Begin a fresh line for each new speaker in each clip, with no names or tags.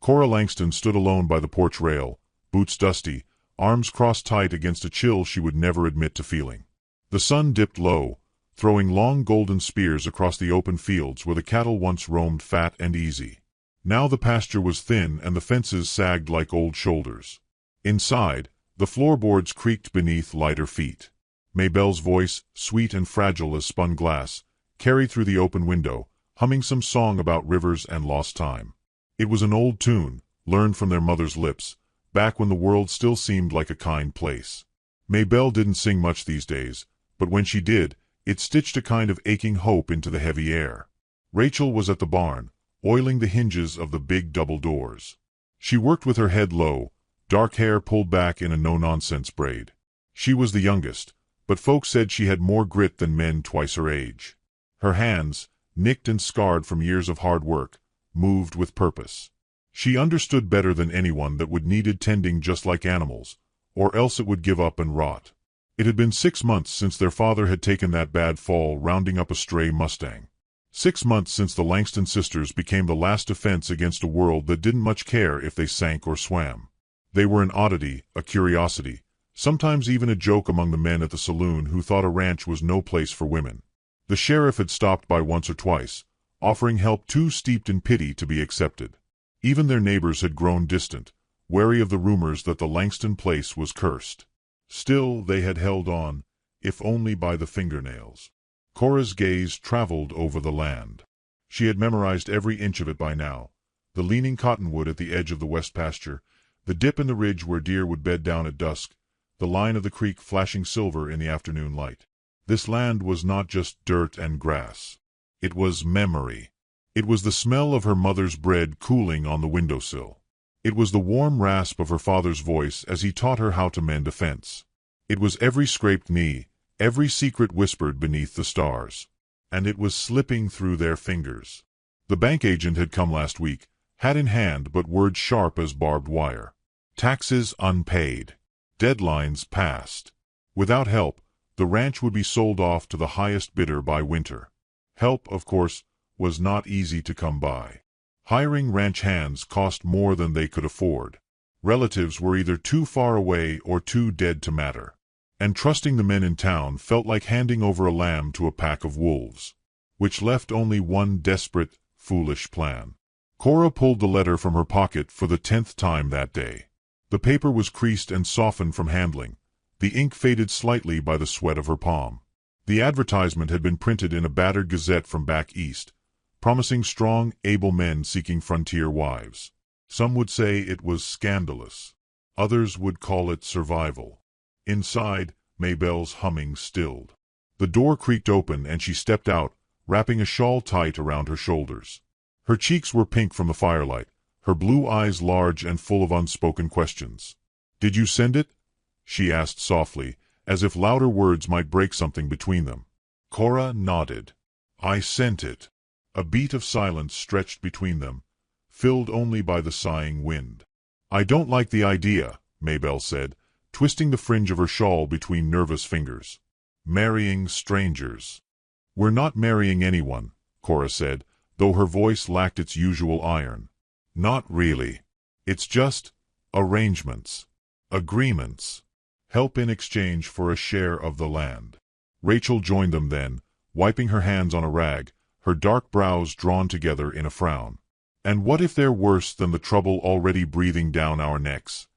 Cora Langston stood alone by the porch rail, boots dusty, arms crossed tight against a chill she would never admit to feeling. The sun dipped low, throwing long golden spears across the open fields where the cattle once roamed fat and easy. Now the pasture was thin and the fences sagged like old shoulders. Inside, the floorboards creaked beneath lighter feet. Maybelle's voice, sweet and fragile as spun glass, carried through the open window, humming some song about rivers and lost time. It was an old tune, learned from their mother's lips, back when the world still seemed like a kind place. Maybelle didn't sing much these days, but when she did, it stitched a kind of aching hope into the heavy air. Rachel was at the barn, oiling the hinges of the big double doors. She worked with her head low, dark hair pulled back in a no-nonsense braid. She was the youngest, but folks said she had more grit than men twice her age. Her hands, nicked and scarred from years of hard work, moved with purpose. She understood better than anyone that wood needed tending just like animals, or else it would give up and rot. It had been 6 months since their father had taken that bad fall rounding up a stray Mustang. 6 months since the Langston sisters became the last defense against a world that didn't much care if they sank or swam. They were an oddity, a curiosity, sometimes even a joke among the men at the saloon who thought a ranch was no place for women. The sheriff had stopped by once or twice, offering help too steeped in pity to be accepted. Even their neighbors had grown distant, wary of the rumors that the Langston place was cursed. Still, they had held on, if only by the fingernails. Cora's gaze traveled over the land. She had memorized every inch of it by now. The leaning cottonwood at the edge of the west pasture, the dip in the ridge where deer would bed down at dusk, the line of the creek flashing silver in the afternoon light. This land was not just dirt and grass. It was memory. It was the smell of her mother's bread cooling on the windowsill. It was the warm rasp of her father's voice as he taught her how to mend a fence. It was every scraped knee, every secret whispered beneath the stars. And it was slipping through their fingers. The bank agent had come last week, hat in hand but words sharp as barbed wire. Taxes unpaid. Deadlines passed. Without help, the ranch would be sold off to the highest bidder by winter. Help, of course, was not easy to come by. Hiring ranch hands cost more than they could afford. Relatives were either too far away or too dead to matter. And trusting the men in town felt like handing over a lamb to a pack of wolves. Which left only one desperate, foolish plan. Cora pulled the letter from her pocket for the 10th time that day. The paper was creased and softened from handling, the ink faded slightly by the sweat of her palm. The advertisement had been printed in a battered gazette from back east, promising strong, able men seeking frontier wives. Some would say it was scandalous. Others would call it survival. Inside, Maybelle's humming stilled. The door creaked open and she stepped out, wrapping a shawl tight around her shoulders. Her cheeks were pink from the firelight, her blue eyes large and full of unspoken questions. "Did you send it?" she asked softly, as if louder words might break something between them. Cora nodded. "I sent it." A beat of silence stretched between them, filled only by the sighing wind. "I don't like the idea," Maybelle said, twisting the fringe of her shawl between nervous fingers. "Marrying strangers." "We're not marrying anyone," Cora said, though her voice lacked its usual iron. "Not really. It's just arrangements. Agreements. Help in exchange for a share of the land." Rachel joined them then, wiping her hands on a rag, her dark brows drawn together in a frown. "And what if they're worse than the trouble already breathing down our necks?"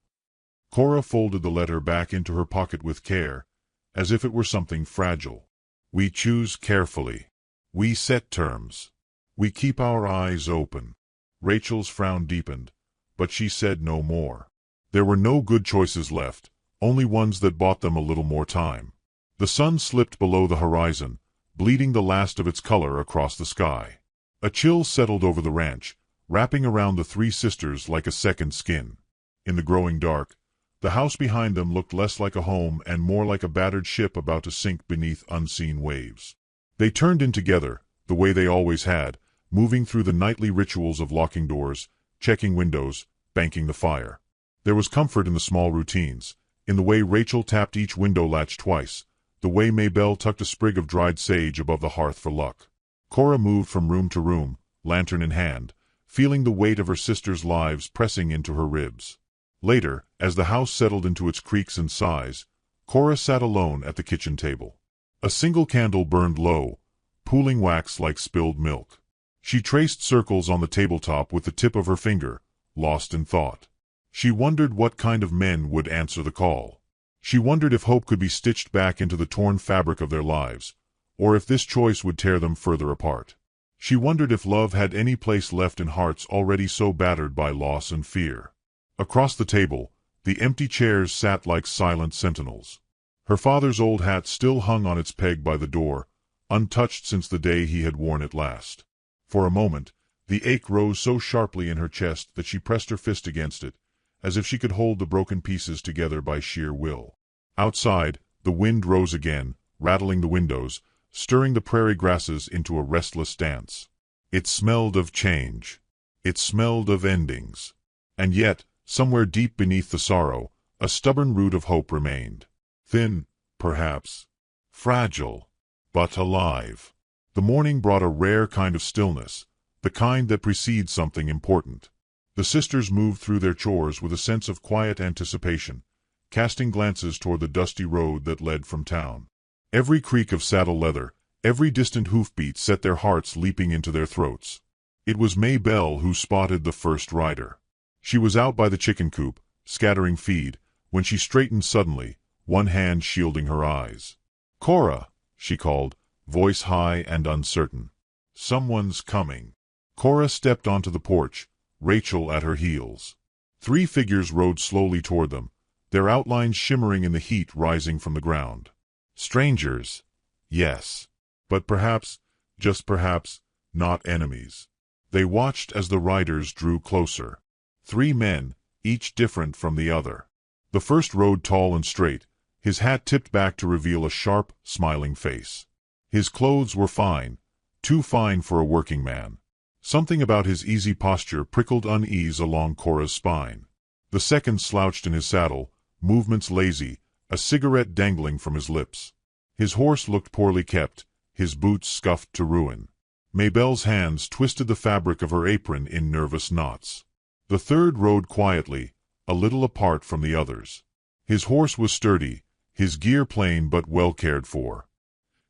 Cora folded the letter back into her pocket with care, as if it were something fragile. "We choose carefully. We set terms. We keep our eyes open." Rachel's frown deepened, but she said no more. There were no good choices left, only ones that bought them a little more time. The sun slipped below the horizon, bleeding the last of its color across the sky. A chill settled over the ranch, wrapping around the three sisters like a second skin. In the growing dark, the house behind them looked less like a home and more like a battered ship about to sink beneath unseen waves. They turned in together, the way they always had, moving through the nightly rituals of locking doors, checking windows, banking the fire. There was comfort in the small routines, in the way Rachel tapped each window latch twice, the way Maybelle tucked a sprig of dried sage above the hearth for luck. Cora moved from room to room, lantern in hand, feeling the weight of her sisters' lives pressing into her ribs. Later, as the house settled into its creaks and sighs, Cora sat alone at the kitchen table. A single candle burned low, pooling wax like spilled milk. She traced circles on the tabletop with the tip of her finger, lost in thought. She wondered what kind of men would answer the call. She wondered if hope could be stitched back into the torn fabric of their lives, or if this choice would tear them further apart. She wondered if love had any place left in hearts already so battered by loss and fear. Across the table, the empty chairs sat like silent sentinels. Her father's old hat still hung on its peg by the door, untouched since the day he had worn it last. For a moment, the ache rose so sharply in her chest that she pressed her fist against it, as if she could hold the broken pieces together by sheer will. Outside, the wind rose again, rattling the windows, stirring the prairie grasses into a restless dance. It smelled of change. It smelled of endings. And yet, somewhere deep beneath the sorrow, a stubborn root of hope remained. Thin, perhaps. Fragile. But alive. The morning brought a rare kind of stillness, the kind that precedes something important. The sisters moved through their chores with a sense of quiet anticipation, casting glances toward the dusty road that led from town. Every creak of saddle leather, every distant hoofbeat set their hearts leaping into their throats. It was Maybelle who spotted the first rider. She was out by the chicken coop, scattering feed, when she straightened suddenly, one hand shielding her eyes. "Cora," she called, voice high and uncertain. "Someone's coming." Cora stepped onto the porch, Rachel at her heels. 3 figures rode slowly toward them, their outlines shimmering in the heat rising from the ground. Strangers, yes, but perhaps, just perhaps, not enemies. They watched as the riders drew closer. 3 men, each different from the other. The first rode tall and straight, his hat tipped back to reveal a sharp, smiling face. His clothes were fine, too fine for a working man. Something about his easy posture prickled unease along Cora's spine. The second slouched in his saddle, movements lazy, a cigarette dangling from his lips. His horse looked poorly kept, his boots scuffed to ruin. Maybelle's hands twisted the fabric of her apron in nervous knots. The third rode quietly, a little apart from the others. His horse was sturdy, his gear plain but well cared for.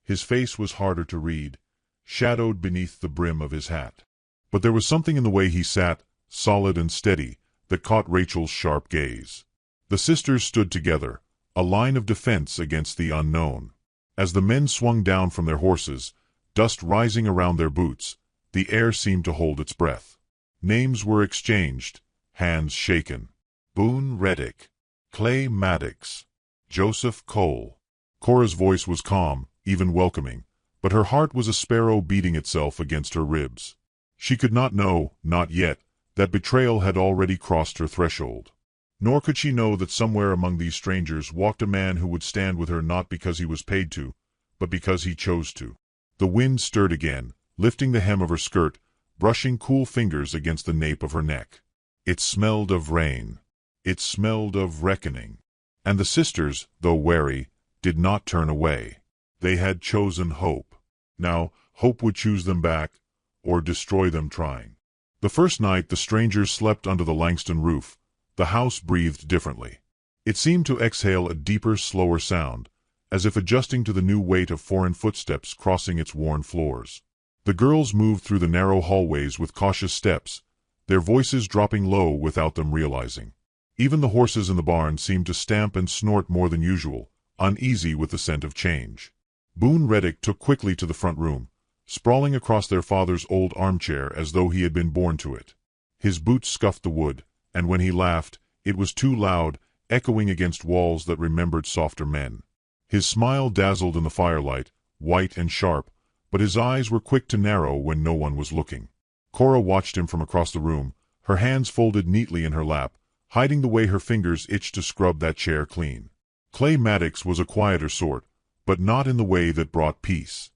His face was harder to read, shadowed beneath the brim of his hat. But there was something in the way he sat, solid and steady, that caught Rachel's sharp gaze. The sisters stood together, a line of defense against the unknown. As the men swung down from their horses, dust rising around their boots, the air seemed to hold its breath. Names were exchanged, hands shaken. Boone Reddick, Clay Maddox, Joseph Cole. Cora's voice was calm, even welcoming, but her heart was a sparrow beating itself against her ribs. She could not know, not yet, that betrayal had already crossed her threshold. Nor could she know that somewhere among these strangers walked a man who would stand with her not because he was paid to, but because he chose to. The wind stirred again, lifting the hem of her skirt, brushing cool fingers against the nape of her neck. It smelled of rain. It smelled of reckoning. And the sisters, though wary, did not turn away. They had chosen hope. Now, hope would choose them back, or destroy them trying. The first night the strangers slept under the Langston roof, the house breathed differently. It seemed to exhale a deeper, slower sound, as if adjusting to the new weight of foreign footsteps crossing its worn floors. The girls moved through the narrow hallways with cautious steps, their voices dropping low without them realizing. Even the horses in the barn seemed to stamp and snort more than usual, uneasy with the scent of change. Boone Reddick took quickly to the front room, sprawling across their father's old armchair as though he had been born to it. His boots scuffed the wood, and when he laughed, it was too loud, echoing against walls that remembered softer men. His smile dazzled in the firelight, white and sharp, but his eyes were quick to narrow when no one was looking. Cora watched him from across the room, her hands folded neatly in her lap, hiding the way her fingers itched to scrub that chair clean. Clay Maddox was a quieter sort, but not in the way that brought peace.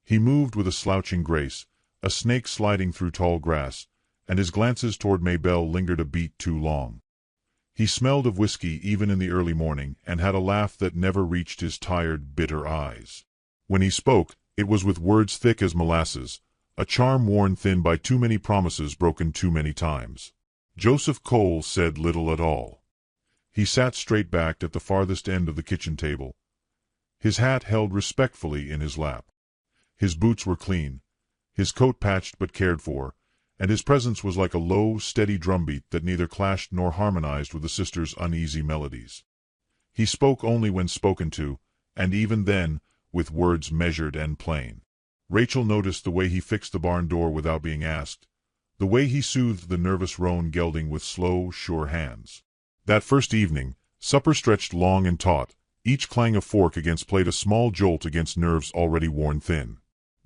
He moved with a slouching grace, a snake sliding through tall grass, and his glances toward Maybelle lingered a beat too long. He smelled of whiskey even in the early morning, and had a laugh that never reached his tired, bitter eyes. When he spoke, it was with words thick as molasses, a charm worn thin by too many promises broken too many times. Joseph Cole said little at all. He sat straight-backed at the farthest end of the kitchen table, his hat held respectfully in his lap. His boots were clean, his coat patched but cared for, and his presence was like a low, steady drumbeat that neither clashed nor harmonized with the sisters' uneasy melodies. He spoke only when spoken to, and even then, with words measured and plain. Rachel noticed the way he fixed the barn door without being asked, the way he soothed the nervous roan gelding with slow, sure hands. That first evening, supper stretched long and taut, each clang of fork against plate a small jolt against nerves already worn thin.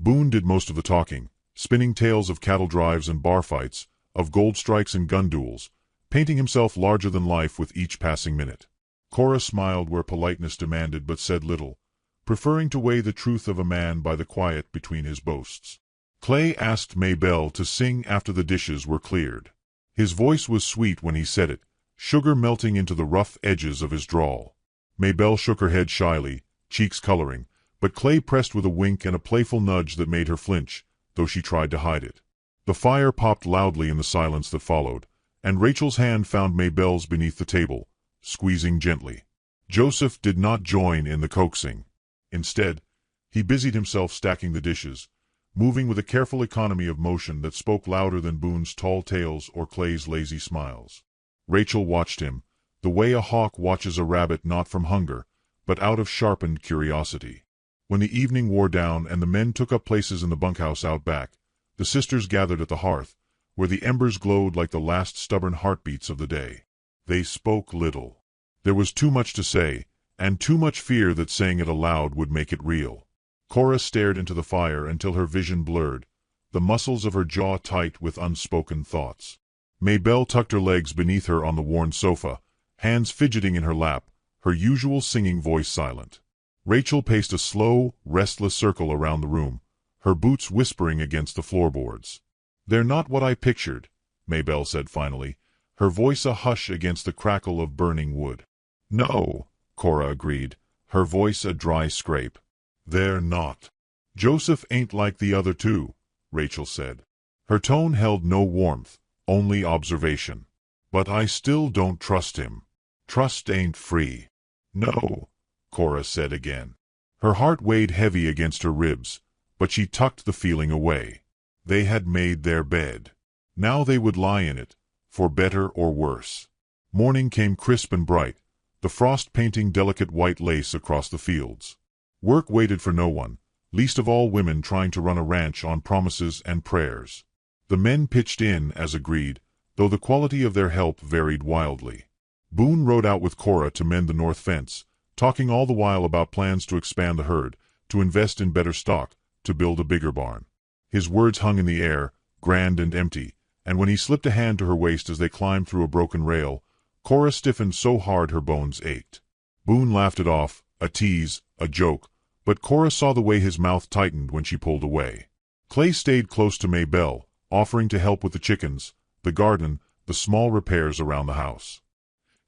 Boone did most of the talking, spinning tales of cattle drives and bar fights, of gold strikes and gun duels, painting himself larger than life with each passing minute. Cora smiled where politeness demanded but said little, preferring to weigh the truth of a man by the quiet between his boasts. Clay asked Maybelle to sing after the dishes were cleared. His voice was sweet when he said it, sugar melting into the rough edges of his drawl. Maybelle shook her head shyly, cheeks coloring, but Clay pressed with a wink and a playful nudge that made her flinch, though she tried to hide it. The fire popped loudly in the silence that followed, and Rachel's hand found Maybelle's beneath the table, squeezing gently. Joseph did not join in the coaxing. Instead, he busied himself stacking the dishes, moving with a careful economy of motion that spoke louder than Boone's tall tales or Clay's lazy smiles. Rachel watched him, the way a hawk watches a rabbit not from hunger, but out of sharpened curiosity. When the evening wore down and the men took up places in the bunkhouse out back, the sisters gathered at the hearth, where the embers glowed like the last stubborn heartbeats of the day. They spoke little. There was too much to say, and too much fear that saying it aloud would make it real. Cora stared into the fire until her vision blurred, the muscles of her jaw tight with unspoken thoughts. Maybelle tucked her legs beneath her on the worn sofa, hands fidgeting in her lap, her usual singing voice silent. Rachel paced a slow, restless circle around the room, her boots whispering against the floorboards. "They're not what I pictured," Maybelle said finally, her voice a hush against the crackle of burning wood. "No," Cora agreed, her voice a dry scrape. "They're not. Joseph ain't like the other two," Rachel said. Her tone held no warmth, only observation. "But I still don't trust him. Trust ain't free." "No," Cora said again. Her heart weighed heavy against her ribs, but she tucked the feeling away. They had made their bed. Now they would lie in it, for better or worse. Morning came crisp and bright, the frost painting delicate white lace across the fields. Work waited for no one, least of all women trying to run a ranch on promises and prayers. The men pitched in, as agreed, though the quality of their help varied wildly. Boone rode out with Cora to mend the north fence, talking all the while about plans to expand the herd, to invest in better stock, to build a bigger barn. His words hung in the air, grand and empty, and when he slipped a hand to her waist as they climbed through a broken rail, Cora stiffened so hard her bones ached. Boone laughed it off, a tease, a joke, but Cora saw the way his mouth tightened when she pulled away. Clay stayed close to Maybelle, offering to help with the chickens, the garden, the small repairs around the house.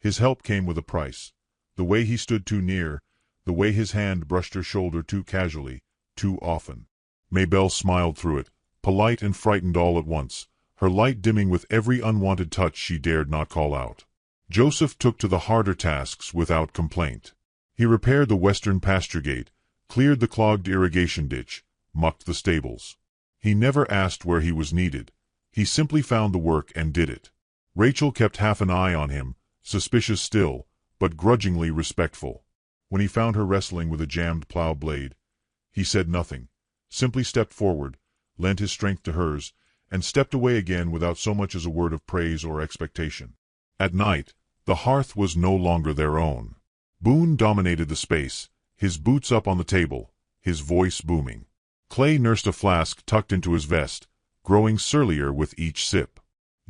His help came with a price. The way he stood too near, the way his hand brushed her shoulder too casually, too often. Maybelle smiled through it, polite and frightened all at once, her light dimming with every unwanted touch she dared not call out. Joseph took to the harder tasks without complaint. He repaired the western pasture gate, cleared the clogged irrigation ditch, mucked the stables. He never asked where he was needed. He simply found the work and did it. Rachel kept half an eye on him, suspicious still, but grudgingly respectful. When he found her wrestling with a jammed plow blade, he said nothing, simply stepped forward, lent his strength to hers, and stepped away again without so much as a word of praise or expectation. At night, the hearth was no longer their own. Boone dominated the space, his boots up on the table, his voice booming. Clay nursed a flask tucked into his vest, growing surlier with each sip.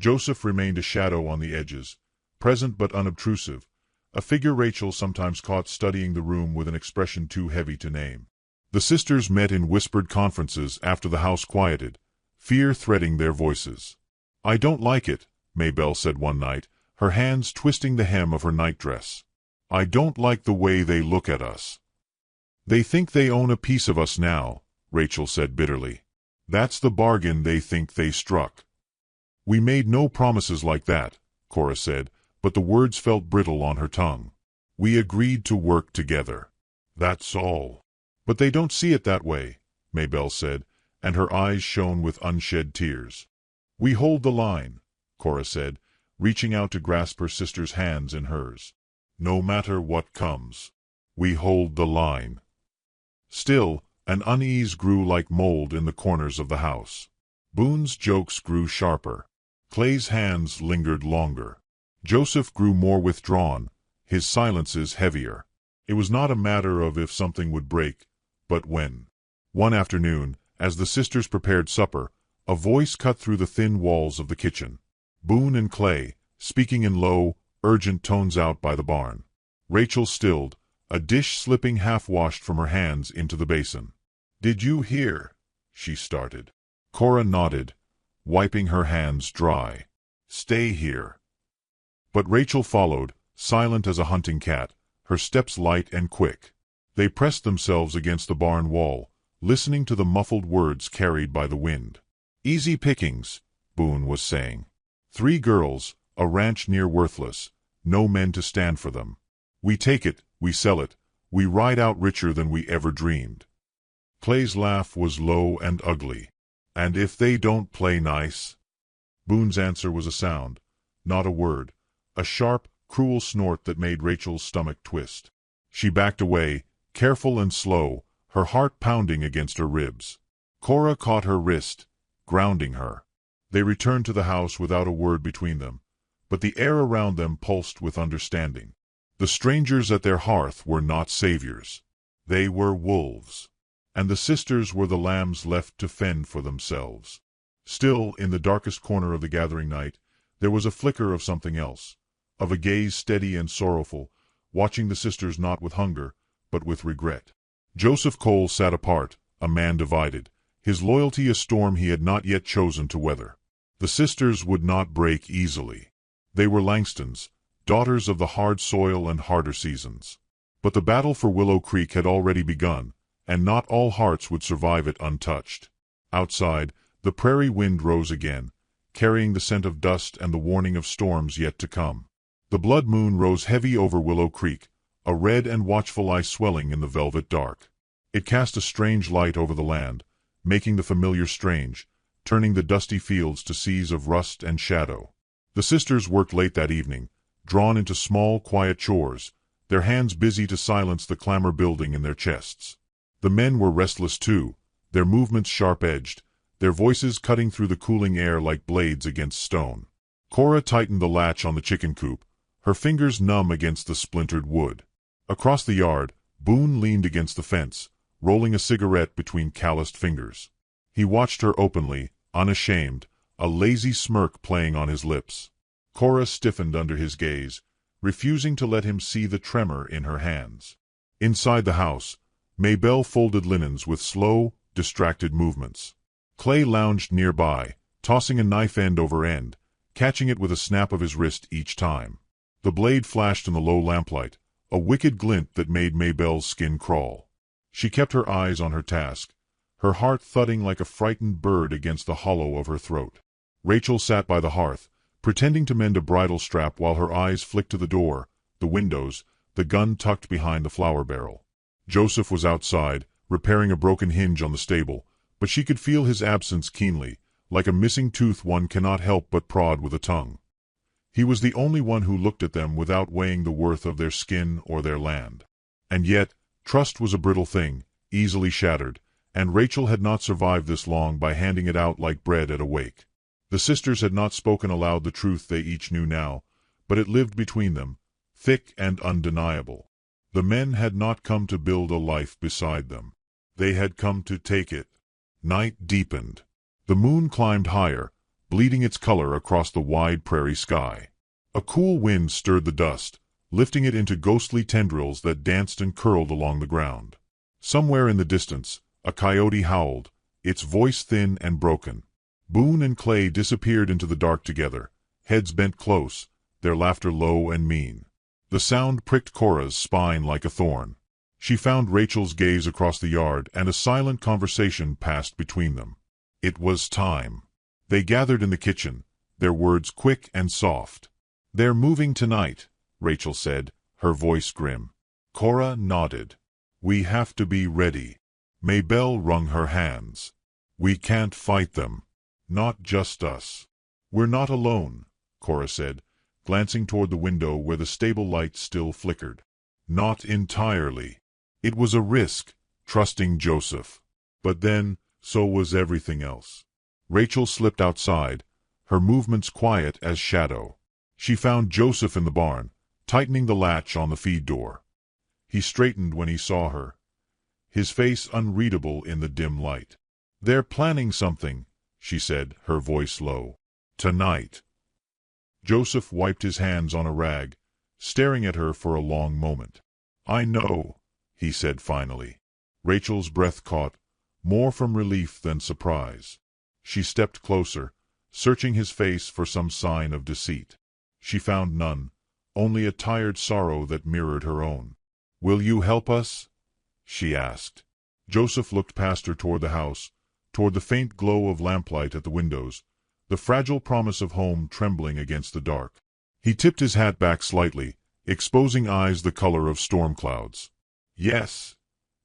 Joseph remained a shadow on the edges, present but unobtrusive, a figure Rachel sometimes caught studying the room with an expression too heavy to name. The sisters met in whispered conferences after the house quieted, fear threading their voices. "I don't like it," Maybelle said one night, her hands twisting the hem of her nightdress. "I don't like the way they look at us." "They think they own a piece of us now," Rachel said bitterly. That's the bargain they think they struck. We made no promises like that, Cora said, but the words felt brittle on her tongue. We agreed to work together. That's all. But they don't see it that way, Maybelle said, and her eyes shone with unshed tears. We hold the line, Cora said, reaching out to grasp her sister's hands in hers. No matter what comes, we hold the line. Still, an unease grew like mold in the corners of the house. Boone's jokes grew sharper. Clay's hands lingered longer. Joseph grew more withdrawn, his silences heavier. It was not a matter of if something would break, but when. One afternoon, as the sisters prepared supper, a voice cut through the thin walls of the kitchen. Boone and Clay, speaking in low, urgent tones out by the barn. Rachel stilled, a dish slipping half-washed from her hands into the basin. "Did you hear?" she started. Cora nodded, wiping her hands dry. "Stay here." But Rachel followed, silent as a hunting cat, her steps light and quick. They pressed themselves against the barn wall, listening to the muffled words carried by the wind. "Easy pickings," Boone was saying. "3 girls, a ranch near worthless, no men to stand for them. We take it, we sell it, we ride out richer than we ever dreamed." Clay's laugh was low and ugly. "And if they don't play nice?" Boone's answer was a sound, not a word, a sharp, cruel snort that made Rachel's stomach twist. She backed away, careful and slow, her heart pounding against her ribs. Cora caught her wrist, grounding her. They returned to the house without a word between them, but the air around them pulsed with understanding. The strangers at their hearth were not saviors. They were wolves. And the sisters were the lambs left to fend for themselves. Still, in the darkest corner of the gathering night, there was a flicker of something else, of a gaze steady and sorrowful, watching the sisters not with hunger, but with regret. Joseph Cole sat apart, a man divided, his loyalty a storm he had not yet chosen to weather. The sisters would not break easily. They were Langstons, daughters of the hard soil and harder seasons. But the battle for Willow Creek had already begun, and not all hearts would survive it untouched. Outside, the prairie wind rose again, carrying the scent of dust and the warning of storms yet to come. The blood moon rose heavy over Willow Creek, a red and watchful eye swelling in the velvet dark. It cast a strange light over the land, making the familiar strange, turning the dusty fields to seas of rust and shadow. The sisters worked late that evening, drawn into small, quiet chores, their hands busy to silence the clamor building in their chests. The men were restless too, their movements sharp-edged, their voices cutting through the cooling air like blades against stone. Cora tightened the latch on the chicken coop, her fingers numb against the splintered wood. Across the yard, Boone leaned against the fence, rolling a cigarette between calloused fingers. He watched her openly, unashamed, a lazy smirk playing on his lips. Cora stiffened under his gaze, refusing to let him see the tremor in her hands. Inside the house, Maybelle folded linens with slow, distracted movements. Clay lounged nearby, tossing a knife end over end, catching it with a snap of his wrist each time. The blade flashed in the low lamplight, a wicked glint that made Maybelle's skin crawl. She kept her eyes on her task, her heart thudding like a frightened bird against the hollow of her throat. Rachel sat by the hearth, pretending to mend a bridle strap while her eyes flicked to the door, the windows, the gun tucked behind the flour barrel. Joseph was outside, repairing a broken hinge on the stable, but she could feel his absence keenly, like a missing tooth one cannot help but prod with a tongue. He was the only one who looked at them without weighing the worth of their skin or their land. And yet, trust was a brittle thing, easily shattered, and Rachel had not survived this long by handing it out like bread at a wake. The sisters had not spoken aloud the truth they each knew now, but it lived between them, thick and undeniable. The men had not come to build a life beside them. They had come to take it. Night deepened. The moon climbed higher, bleeding its color across the wide prairie sky. A cool wind stirred the dust, lifting it into ghostly tendrils that danced and curled along the ground. Somewhere in the distance, a coyote howled, its voice thin and broken. Boone and Clay disappeared into the dark together, heads bent close, their laughter low and mean. The sound pricked Cora's spine like a thorn. She found Rachel's gaze across the yard, and a silent conversation passed between them. It was time. They gathered in the kitchen, their words quick and soft. "They're moving tonight," Rachel said, her voice grim. Cora nodded. "We have to be ready." Maybelle wrung her hands. "We can't fight them. Not just us." "We're not alone," Cora said, glancing toward the window where the stable light still flickered. "Not entirely." It was a risk, trusting Joseph. But then, so was everything else. Rachel slipped outside, her movements quiet as shadow. She found Joseph in the barn, tightening the latch on the feed door. He straightened when he saw her, his face unreadable in the dim light. "They're planning something," she said, her voice low. "Tonight." Joseph wiped his hands on a rag, staring at her for a long moment. "I know," he said finally. Rachel's breath caught, more from relief than surprise. She stepped closer, searching his face for some sign of deceit. She found none, only a tired sorrow that mirrored her own. "Will you help us?" she asked. Joseph looked past her toward the house, toward the faint glow of lamplight at the windows, the fragile promise of home trembling against the dark. He tipped his hat back slightly, exposing eyes the color of storm clouds. "Yes,"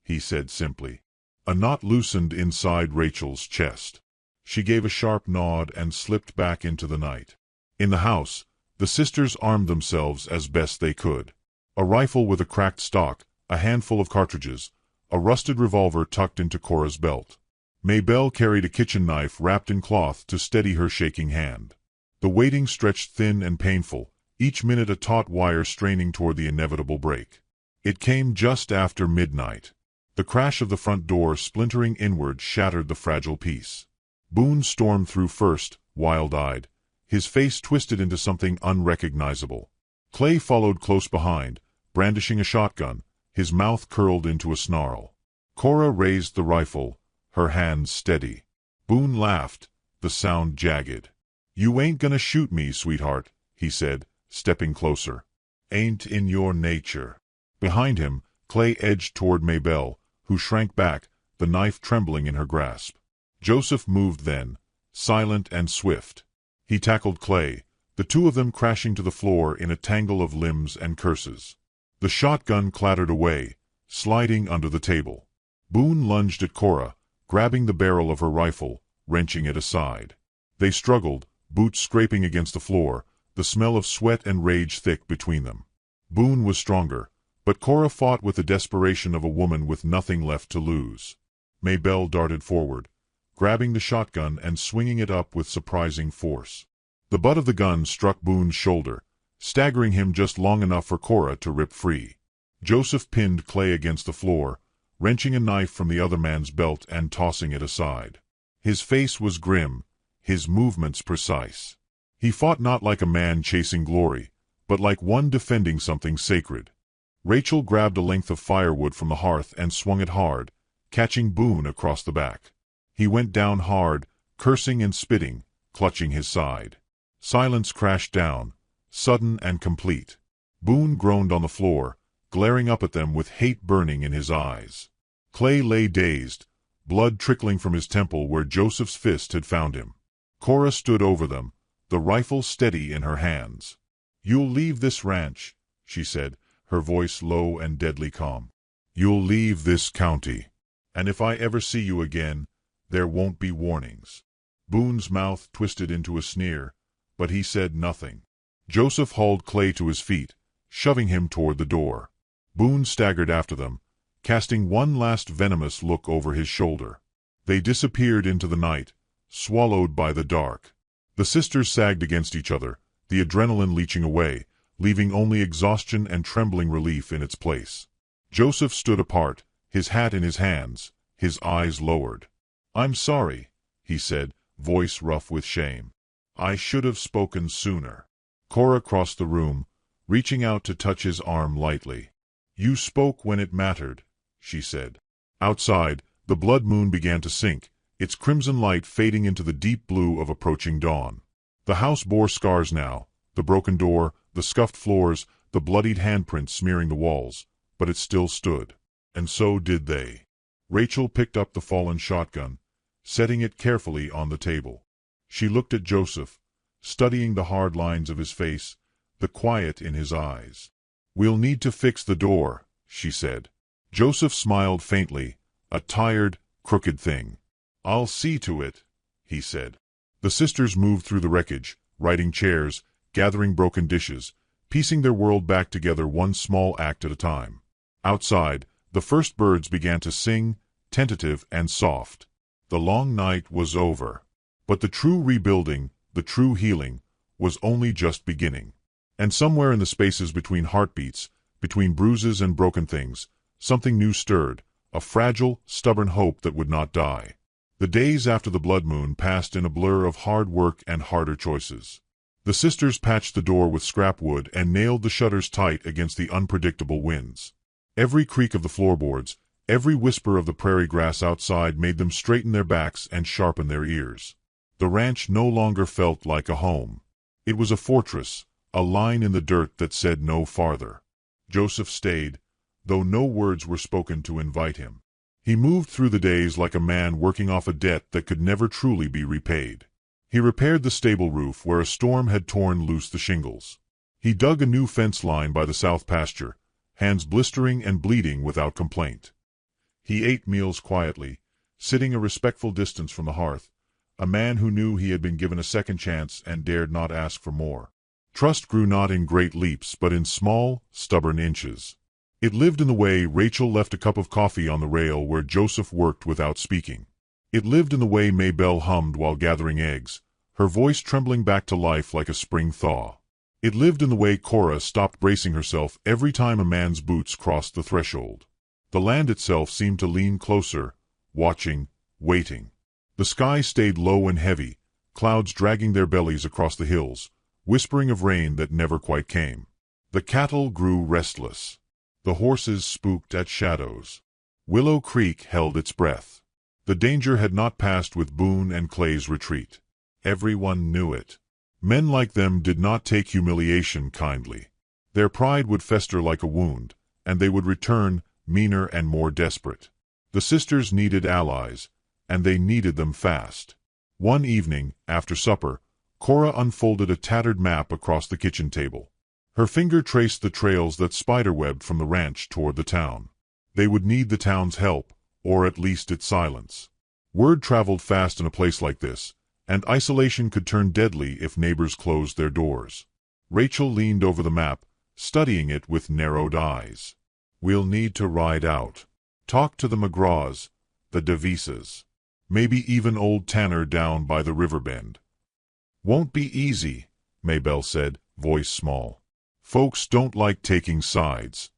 he said simply. A knot loosened inside Rachel's chest. She gave a sharp nod and slipped back into the night. In the house, the sisters armed themselves as best they could. A rifle with a cracked stock, a handful of cartridges, a rusted revolver tucked into Cora's belt. Maybelle carried a kitchen knife wrapped in cloth to steady her shaking hand. The waiting stretched thin and painful, each minute a taut wire straining toward the inevitable break. It came just after midnight. The crash of the front door splintering inward shattered the fragile peace. Boone stormed through first, wild-eyed, his face twisted into something unrecognizable. Clay followed close behind, brandishing a shotgun, his mouth curled into a snarl. Cora raised the rifle, her hands steady. Boone laughed, the sound jagged. "You ain't gonna shoot me, sweetheart," he said, stepping closer. "Ain't in your nature." Behind him, Clay edged toward Maybelle, who shrank back, the knife trembling in her grasp. Joseph moved then, silent and swift. He tackled Clay, the two of them crashing to the floor in a tangle of limbs and curses. The shotgun clattered away, sliding under the table. Boone lunged at Cora, grabbing the barrel of her rifle, wrenching it aside. They struggled, boots scraping against the floor, the smell of sweat and rage thick between them. Boone was stronger, but Cora fought with the desperation of a woman with nothing left to lose. Maybelle darted forward, grabbing the shotgun and swinging it up with surprising force. The butt of the gun struck Boone's shoulder, staggering him just long enough for Cora to rip free. Joseph pinned Clay against the floor, wrenching a knife from the other man's belt and tossing it aside. His face was grim, his movements precise. He fought not like a man chasing glory, but like one defending something sacred. Rachel grabbed a length of firewood from the hearth and swung it hard, catching Boone across the back. He went down hard, cursing and spitting, clutching his side. Silence crashed down, sudden and complete. Boone groaned on the floor, glaring up at them with hate burning in his eyes. Clay lay dazed, blood trickling from his temple where Joseph's fist had found him. Cora stood over them, the rifle steady in her hands. "You'll leave this ranch," she said, her voice low and deadly calm. "You'll leave this county. And if I ever see you again, there won't be warnings." Boone's mouth twisted into a sneer, but he said nothing. Joseph hauled Clay to his feet, shoving him toward the door. Boone staggered after them, casting one last venomous look over his shoulder. They disappeared into the night, swallowed by the dark. The sisters sagged against each other, the adrenaline leaching away, leaving only exhaustion and trembling relief in its place. Joseph stood apart, his hat in his hands, his eyes lowered. "I'm sorry," he said, voice rough with shame. "I should have spoken sooner." Cora crossed the room, reaching out to touch his arm lightly. "You spoke when it mattered," she said. Outside, the blood moon began to sink, its crimson light fading into the deep blue of approaching dawn. The house bore scars now, the broken door, the scuffed floors, the bloodied handprints smearing the walls, but it still stood. And so did they. Rachel picked up the fallen shotgun, setting it carefully on the table. She looked at Joseph, studying the hard lines of his face, the quiet in his eyes. "We'll need to fix the door," she said. Joseph smiled faintly, a tired, crooked thing. "I'll see to it," he said. The sisters moved through the wreckage, righting chairs, gathering broken dishes, piecing their world back together one small act at a time. Outside, the first birds began to sing, tentative and soft. The long night was over. But the true rebuilding, the true healing, was only just beginning. And somewhere in the spaces between heartbeats, between bruises and broken things, something new stirred, a fragile, stubborn hope that would not die. The days after the blood moon passed in a blur of hard work and harder choices. The sisters patched the door with scrap wood and nailed the shutters tight against the unpredictable winds. Every creak of the floorboards, every whisper of the prairie grass outside made them straighten their backs and sharpen their ears. The ranch no longer felt like a home. It was a fortress, a line in the dirt that said no farther. Joseph stayed, though no words were spoken to invite him. He moved through the days like a man working off a debt that could never truly be repaid. He repaired the stable roof where a storm had torn loose the shingles. He dug a new fence line by the south pasture, hands blistering and bleeding without complaint. He ate meals quietly, sitting a respectful distance from the hearth, a man who knew he had been given a second chance and dared not ask for more. Trust grew not in great leaps but in small, stubborn inches. It lived in the way Rachel left a cup of coffee on the rail where Joseph worked without speaking. It lived in the way Maybelle hummed while gathering eggs, her voice trembling back to life like a spring thaw. It lived in the way Cora stopped bracing herself every time a man's boots crossed the threshold. The land itself seemed to lean closer, watching, waiting. The sky stayed low and heavy, clouds dragging their bellies across the hills, whispering of rain that never quite came. The cattle grew restless. The horses spooked at shadows. Willow Creek held its breath. The danger had not passed with Boone and Clay's retreat. Everyone knew it. Men like them did not take humiliation kindly. Their pride would fester like a wound, and they would return, meaner and more desperate. The sisters needed allies, and they needed them fast. One evening, after supper, Cora unfolded a tattered map across the kitchen table. Her finger traced the trails that spiderwebbed from the ranch toward the town. They would need the town's help, or at least its silence. Word traveled fast in a place like this, and isolation could turn deadly if neighbors closed their doors. Rachel leaned over the map, studying it with narrowed eyes. "We'll need to ride out. Talk to the McGraws, the DeVises. Maybe even old Tanner down by the river bend." "Won't be easy," Maybelle said, voice small. "Folks don't like taking sides."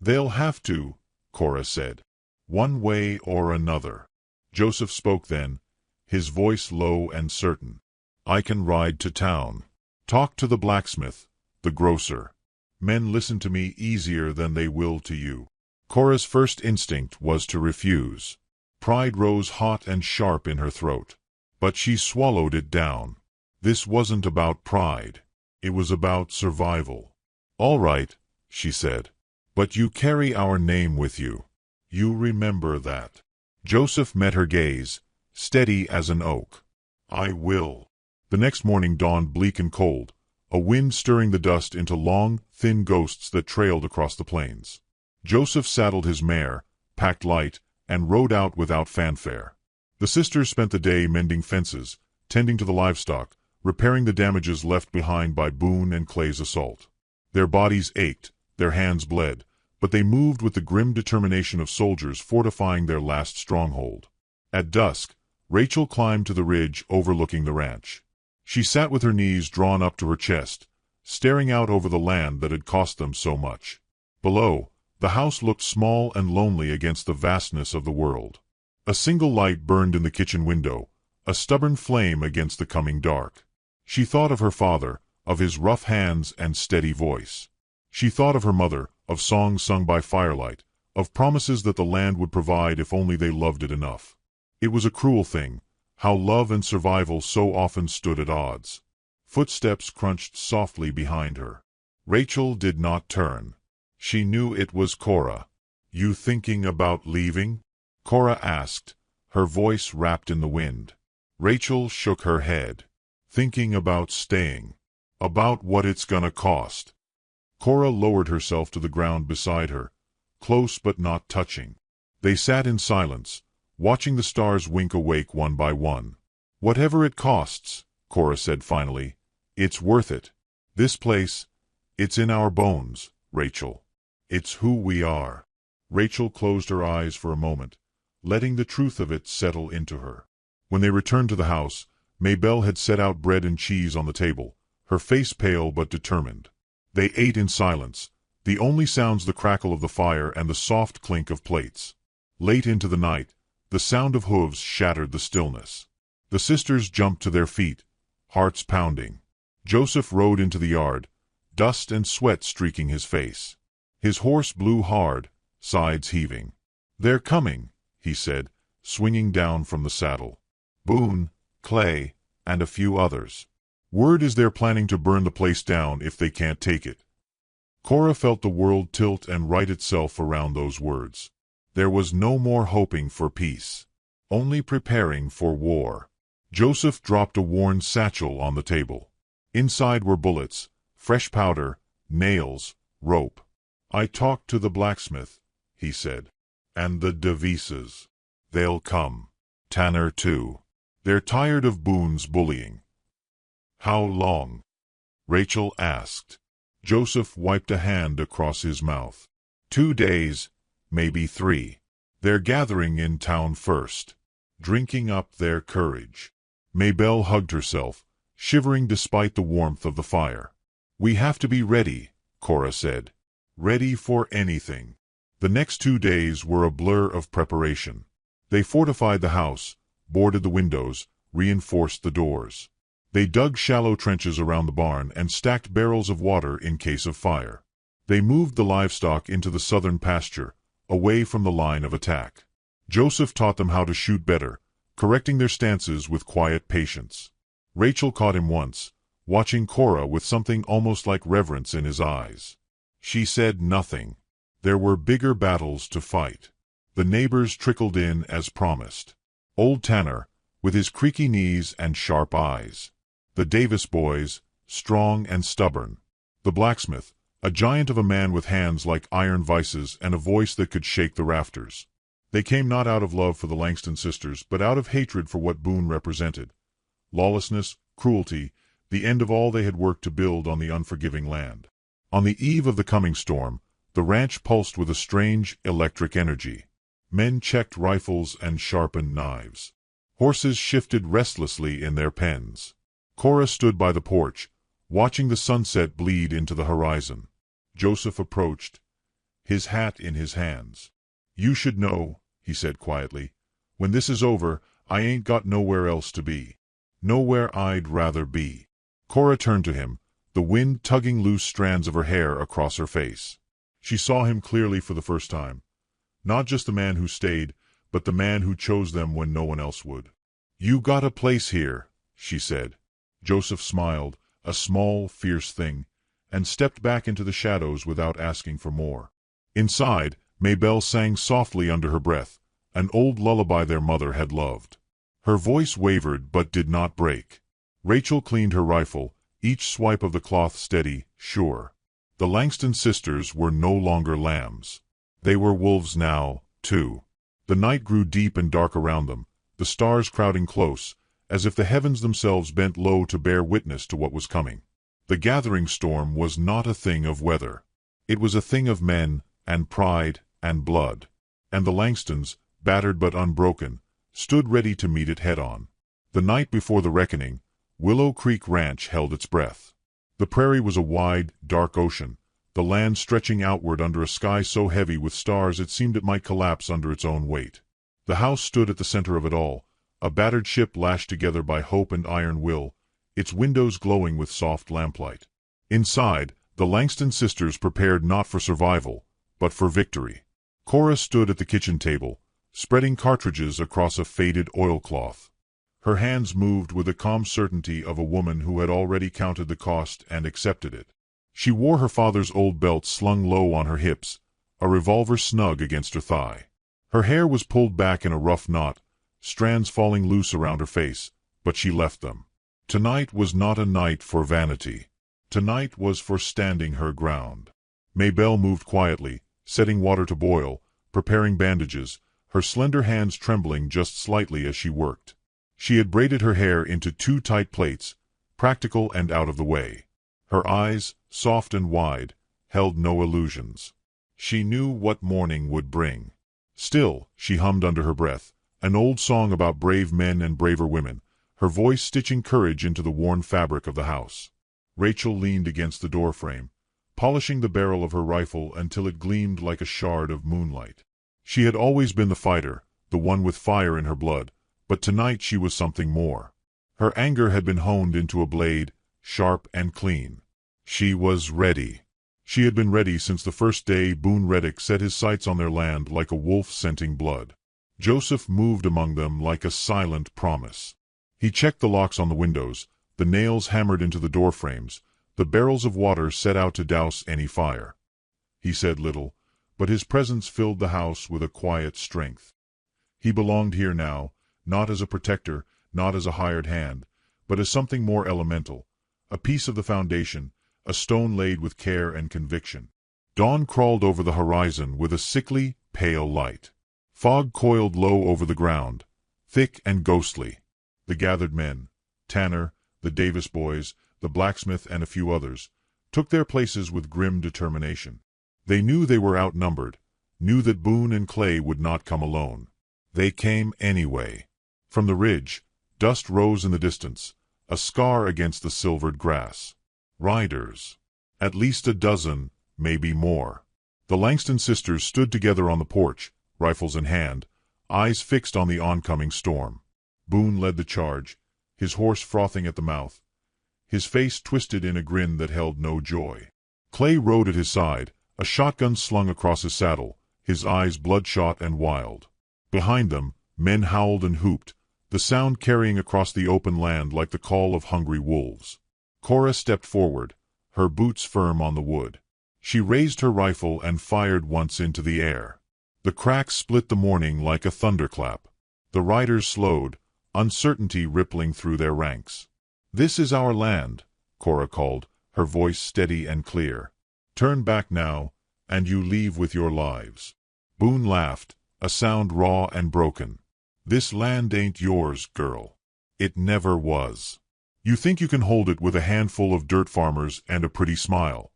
"They'll have to," Cora said. "One way or another." Joseph spoke then, his voice low and certain. "I can ride to town. Talk to the blacksmith, the grocer. Men listen to me easier than they will to you." Cora's first instinct was to refuse. Pride rose hot and sharp in her throat. But she swallowed it down. This wasn't about pride. It was about survival. "All right," she said. "But you carry our name with you. You remember that." Joseph met her gaze, steady as an oak. "I will." The next morning dawned bleak and cold, a wind stirring the dust into long, thin ghosts that trailed across the plains. Joseph saddled his mare, packed light, and rode out without fanfare. The sisters spent the day mending fences, tending to the livestock, repairing the damages left behind by Boone and Clay's assault. Their bodies ached, their hands bled, but they moved with the grim determination of soldiers fortifying their last stronghold. At dusk, Rachel climbed to the ridge overlooking the ranch. She sat with her knees drawn up to her chest, staring out over the land that had cost them so much. Below, the house looked small and lonely against the vastness of the world. A single light burned in the kitchen window, a stubborn flame against the coming dark. She thought of her father, of his rough hands and steady voice. She thought of her mother, of songs sung by firelight, of promises that the land would provide if only they loved it enough. It was a cruel thing, how love and survival so often stood at odds. Footsteps crunched softly behind her. Rachel did not turn. She knew it was Cora. "You thinking about leaving?" Cora asked, her voice wrapped in the wind. Rachel shook her head. Thinking about staying. About what it's gonna cost. Cora lowered herself to the ground beside her, close but not touching. They sat in silence, watching the stars wink awake one by one. Whatever it costs, Cora said finally, it's worth it. This place, it's in our bones, Rachel. It's who we are. Rachel closed her eyes for a moment, letting the truth of it settle into her. When they returned to the house, Maybelle had set out bread and cheese on the table, her face pale but determined. They ate in silence, the only sounds the crackle of the fire and the soft clink of plates. Late into the night, the sound of hooves shattered the stillness. The sisters jumped to their feet, hearts pounding. Joseph rode into the yard, dust and sweat streaking his face. His horse blew hard, sides heaving. "They're coming," he said, swinging down from the saddle. "Boone, Clay, and a few others. Word is they're planning to burn the place down if they can't take it." Cora felt the world tilt and right itself around those words. There was no more hoping for peace, only preparing for war. Joseph dropped a worn satchel on the table. Inside were bullets, fresh powder, nails, rope. "I talked to the blacksmith," he said. "And the Devises. They'll come. Tanner too. They're tired of Boone's bullying." "How long?" Rachel asked. Joseph wiped a hand across his mouth. 2 days, maybe 3. They're gathering in town first, drinking up their courage. Maybelle hugged herself, shivering despite the warmth of the fire. "We have to be ready," Cora said. "Ready for anything." The next 2 days were a blur of preparation. They fortified the house, boarded the windows, reinforced the doors. They dug shallow trenches around the barn and stacked barrels of water in case of fire. They moved the livestock into the southern pasture, away from the line of attack. Joseph taught them how to shoot better, correcting their stances with quiet patience. Rachel caught him once, watching Cora with something almost like reverence in his eyes. She said nothing. There were bigger battles to fight. The neighbors trickled in as promised. Old Tanner, with his creaky knees and sharp eyes. The Davis boys, strong and stubborn. The blacksmith, a giant of a man with hands like iron vices and a voice that could shake the rafters. They came not out of love for the Langston sisters, but out of hatred for what Boone represented. Lawlessness, cruelty, the end of all they had worked to build on the unforgiving land. On the eve of the coming storm, the ranch pulsed with a strange, electric energy. Men checked rifles and sharpened knives. Horses shifted restlessly in their pens. Cora stood by the porch, watching the sunset bleed into the horizon. Joseph approached, his hat in his hands. "You should know," he said quietly, "when this is over, I ain't got nowhere else to be. Nowhere I'd rather be." Cora turned to him, the wind tugging loose strands of her hair across her face. She saw him clearly for the first time. Not just the man who stayed, but the man who chose them when no one else would. "You got a place here," she said. Joseph smiled, a small, fierce thing, and stepped back into the shadows without asking for more. Inside, Maybelle sang softly under her breath, an old lullaby their mother had loved. Her voice wavered but did not break. Rachel cleaned her rifle, each swipe of the cloth steady, sure. The Langston sisters were no longer lambs. They were wolves now, too. The night grew deep and dark around them, the stars crowding close, as if the heavens themselves bent low to bear witness to what was coming. The gathering storm was not a thing of weather. It was a thing of men, and pride, and blood. And the Langstons, battered but unbroken, stood ready to meet it head-on. The night before the reckoning, Willow Creek Ranch held its breath. The prairie was a wide, dark ocean, the land stretching outward under a sky so heavy with stars it seemed it might collapse under its own weight. The house stood at the center of it all, a battered ship lashed together by hope and iron will, its windows glowing with soft lamplight. Inside, the Langston sisters prepared not for survival, but for victory. Cora stood at the kitchen table, spreading cartridges across a faded oilcloth. Her hands moved with the calm certainty of a woman who had already counted the cost and accepted it. She wore her father's old belt slung low on her hips, a revolver snug against her thigh. Her hair was pulled back in a rough knot, strands falling loose around her face, but she left them. Tonight was not a night for vanity. Tonight was for standing her ground. Maybelle moved quietly, setting water to boil, preparing bandages, her slender hands trembling just slightly as she worked. She had braided her hair into 2 tight plaits, practical and out of the way. Her eyes, soft and wide, held no illusions. She knew what morning would bring. Still, she hummed under her breath, an old song about brave men and braver women, her voice stitching courage into the worn fabric of the house. Rachel leaned against the doorframe, polishing the barrel of her rifle until it gleamed like a shard of moonlight. She had always been the fighter, the one with fire in her blood, but tonight she was something more. Her anger had been honed into a blade, sharp and clean. She was ready. She had been ready since the first day Boone Reddick set his sights on their land like a wolf scenting blood. Joseph moved among them like a silent promise. He checked the locks on the windows, the nails hammered into the door frames, the barrels of water set out to douse any fire. He said little, but his presence filled the house with a quiet strength. He belonged here now, not as a protector, not as a hired hand, but as something more elemental, a piece of the foundation, a stone laid with care and conviction. Dawn crawled over the horizon with a sickly, pale light. Fog coiled low over the ground, thick and ghostly. The gathered men, Tanner, the Davis boys, the blacksmith and a few others, took their places with grim determination. They knew they were outnumbered, knew that Boone and Clay would not come alone. They came anyway. From the ridge, dust rose in the distance, a scar against the silvered grass. Riders. At least a dozen, maybe more. The Langston sisters stood together on the porch, rifles in hand, eyes fixed on the oncoming storm. Boone led the charge, his horse frothing at the mouth, his face twisted in a grin that held no joy. Clay rode at his side, a shotgun slung across his saddle, his eyes bloodshot and wild. Behind them, men howled and whooped, the sound carrying across the open land like the call of hungry wolves. Cora stepped forward, her boots firm on the wood. She raised her rifle and fired once into the air. The crack split the morning like a thunderclap. The riders slowed, uncertainty rippling through their ranks. "This is our land," Cora called, her voice steady and clear. "Turn back now, and you leave with your lives." Boone laughed, a sound raw and broken. "This land ain't yours, girl. It never was. You think you can hold it with a handful of dirt farmers and a pretty smile."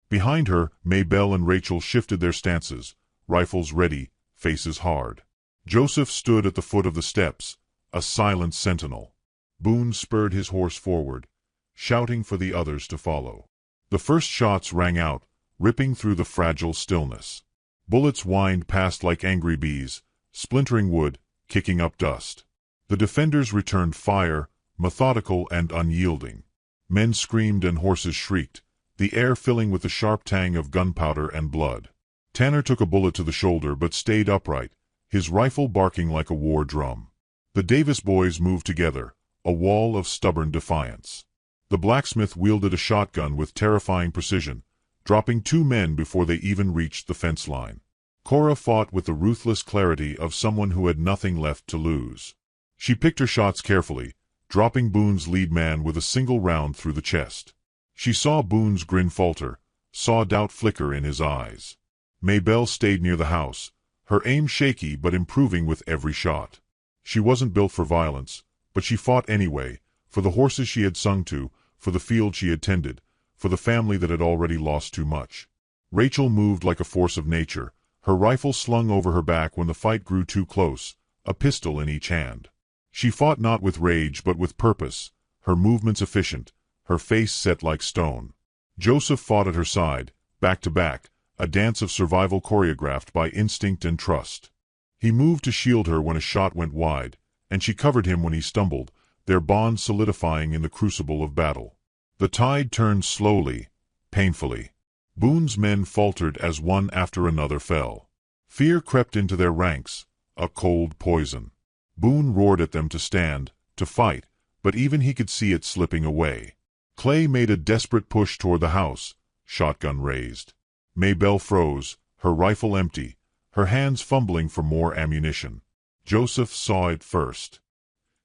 Behind her, Maybelle and Rachel shifted their stances, rifles ready, faces hard. Joseph stood at the foot of the steps, a silent sentinel. Boone spurred his horse forward, shouting for the others to follow. The first shots rang out, ripping through the fragile stillness. Bullets whined past like angry bees, splintering wood, kicking up dust. The defenders returned fire, methodical and unyielding. Men screamed and horses shrieked, the air filling with the sharp tang of gunpowder and blood. Tanner took a bullet to the shoulder but stayed upright, his rifle barking like a war drum. The Davis boys moved together, a wall of stubborn defiance. The blacksmith wielded a shotgun with terrifying precision, dropping 2 men before they even reached the fence line. Cora fought with the ruthless clarity of someone who had nothing left to lose. She picked her shots carefully, dropping Boone's lead man with a single round through the chest. She saw Boone's grin falter, saw doubt flicker in his eyes. Maybelle stayed near the house, her aim shaky but improving with every shot. She wasn't built for violence, but she fought anyway, for the horses she had sung to, for the field she had tended, for the family that had already lost too much. Rachel moved like a force of nature, her rifle slung over her back when the fight grew too close, a pistol in each hand. She fought not with rage but with purpose, her movements efficient, her face set like stone. Joseph fought at her side, back to back, a dance of survival choreographed by instinct and trust. He moved to shield her when a shot went wide, and she covered him when he stumbled, their bond solidifying in the crucible of battle. The tide turned slowly, painfully. Boone's men faltered as one after another fell. Fear crept into their ranks, a cold poison. Boone roared at them to stand, to fight, but even he could see it slipping away. Clay made a desperate push toward the house, shotgun raised. Maybelle froze, her rifle empty, her hands fumbling for more ammunition. Joseph saw it first.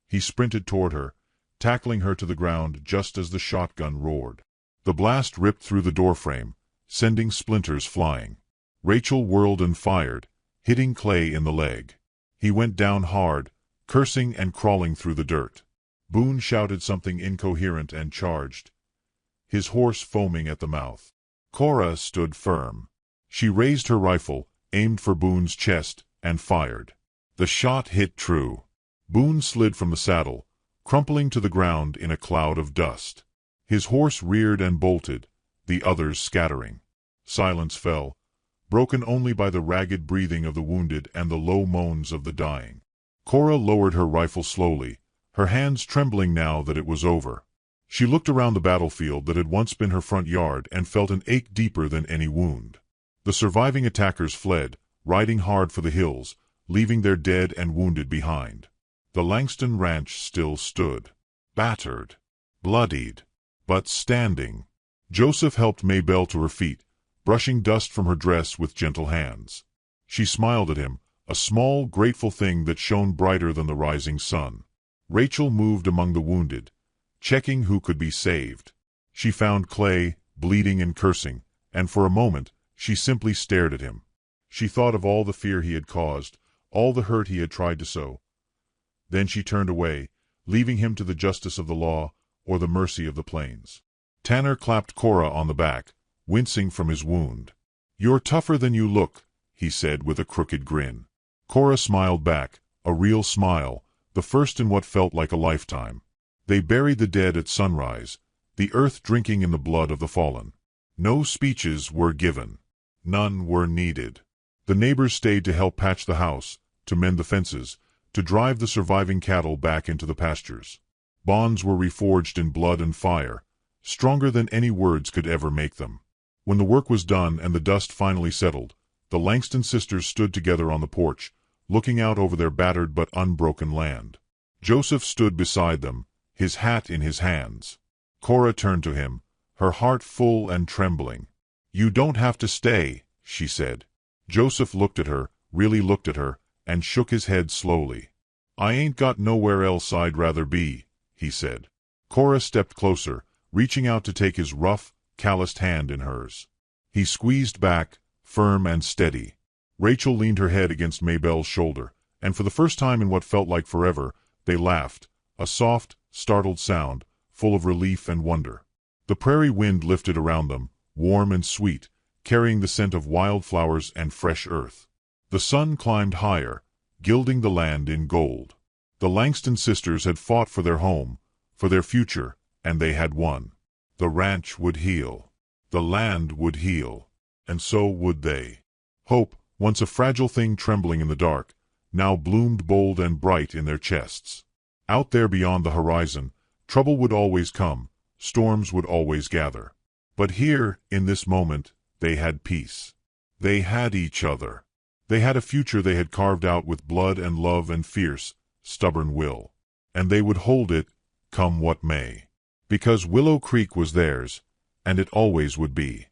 He sprinted toward her, tackling her to the ground just as the shotgun roared. The blast ripped through the doorframe, sending splinters flying. Rachel whirled and fired, hitting Clay in the leg. He went down hard, cursing and crawling through the dirt. Boone shouted something incoherent and charged, his horse foaming at the mouth. Cora stood firm. She raised her rifle, aimed for Boone's chest, and fired. The shot hit true. Boone slid from the saddle, crumpling to the ground in a cloud of dust. His horse reared and bolted, the others scattering. Silence fell, broken only by the ragged breathing of the wounded and the low moans of the dying. Cora lowered her rifle slowly, her hands trembling now that it was over. She looked around the battlefield that had once been her front yard and felt an ache deeper than any wound. The surviving attackers fled, riding hard for the hills, leaving their dead and wounded behind. The Langston ranch still stood, battered, bloodied, but standing. Joseph helped Maybelle to her feet, brushing dust from her dress with gentle hands. She smiled at him, a small, grateful thing that shone brighter than the rising sun. Rachel moved among the wounded, checking who could be saved. She found Clay, bleeding and cursing, and for a moment, she simply stared at him. She thought of all the fear he had caused, all the hurt he had tried to sow. Then she turned away, leaving him to the justice of the law or the mercy of the plains. Tanner clapped Cora on the back, wincing from his wound. "You're tougher than you look," he said with a crooked grin. Cora smiled back, a real smile, the first in what felt like a lifetime. They buried the dead at sunrise, the earth drinking in the blood of the fallen. No speeches were given. None were needed. The neighbors stayed to help patch the house, to mend the fences, to drive the surviving cattle back into the pastures. Bonds were reforged in blood and fire, stronger than any words could ever make them. When the work was done and the dust finally settled, the Langston sisters stood together on the porch, looking out over their battered but unbroken land. Joseph stood beside them, his hat in his hands. Cora turned to him, her heart full and trembling. "You don't have to stay," she said. Joseph looked at her, really looked at her, and shook his head slowly. "I ain't got nowhere else I'd rather be," he said. Cora stepped closer, reaching out to take his rough, calloused hand in hers. He squeezed back, firm and steady. Rachel leaned her head against Maybelle's shoulder, and for the first time in what felt like forever, they laughed, a soft, startled sound, full of relief and wonder. The prairie wind lifted around them, warm and sweet, carrying the scent of wildflowers and fresh earth. The sun climbed higher, gilding the land in gold. The Langston sisters had fought for their home, for their future, and they had won. The ranch would heal. The land would heal. And so would they. Hope, once a fragile thing trembling in the dark, now bloomed bold and bright in their chests. Out there beyond the horizon, trouble would always come, storms would always gather. But here, in this moment, they had peace. They had each other. They had a future they had carved out with blood and love and fierce, stubborn will. And they would hold it, come what may. Because Willow Creek was theirs, and it always would be.